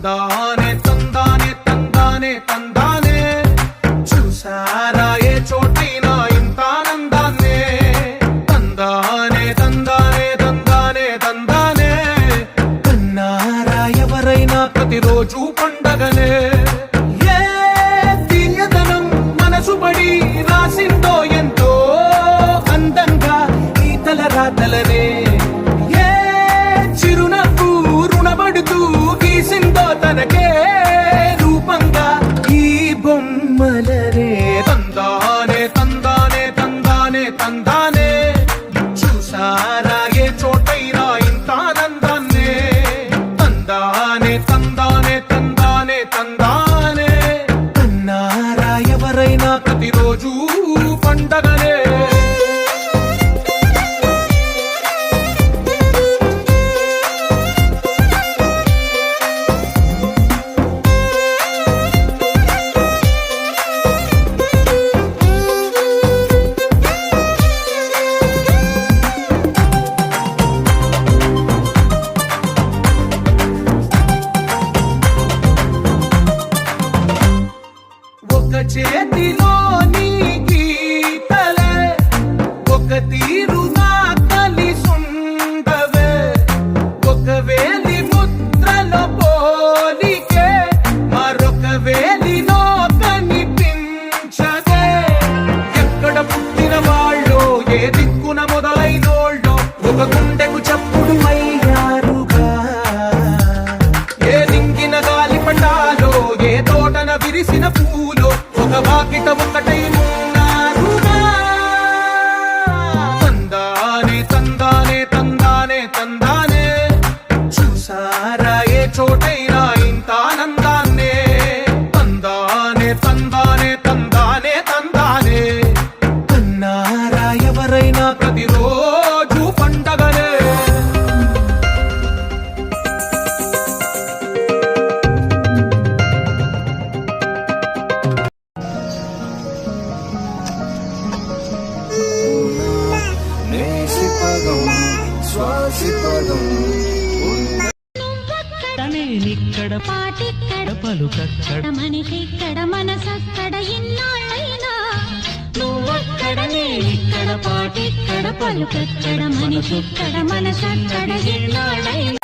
తందానే తందానే తందానే తందానే చూసారా ఏ చోటైనా ఇంత ఆనందాన్నే తందానే తందానే తందానే తందానే కన్నారా ఎవరైనా ప్రతిరోజు పండగనే ఏ తీయదనం మనసు పడి రాసిందో ఎంతో అందంగా ఈ తలరాతలనే తనకే రూపంగా ఈ బొమ్మలరే తందానే తందానే తందానే తందానే చూసారా ఏ చోటైనా ఇంత ఆనందాన్నే తందానే తందానే తందానే తందానే కన్నారా ఎవరైనా ప్రతిరోజు పండగనే చేతిలోని గీతలే ఒక తీరుగా కలిసుండవే ఒక వేలి ముద్రల పోలికే మరొక వేలిలో కనిపించదే ఎక్కడ పుట్టిన వాళ్ళో ఏ దిక్కున మొదలైనోళ్ళో ఒక గుండెకు చప్పుడు అయ్యారుగా ఏ దింగిన గాలి పటాలో ఏ తోటన విరిసిన పూలో ఒక వాకిట ఒకటై ఉన్నారుగా తందానే తందానే తందానే తందానే చూసారా ఏ చోటైనా ఇంత ఆనందాన్నే తందానే తందానే తందానే తందానే కన్నారా ఎవరైనా ప్రతిరోజు పండగనే తనేనిక్కడ పాటిక్కడ పలుకక్కడ మనిషిక్కడ మనసక్కడ ఇన్నాళ్ళైనా నువ్వక్కడ నేనిక్కడ పాటిక్కడ పలుకక్కడ మనిషిక్కడ మనసక్కడ ఇన్నాళ్ళైనా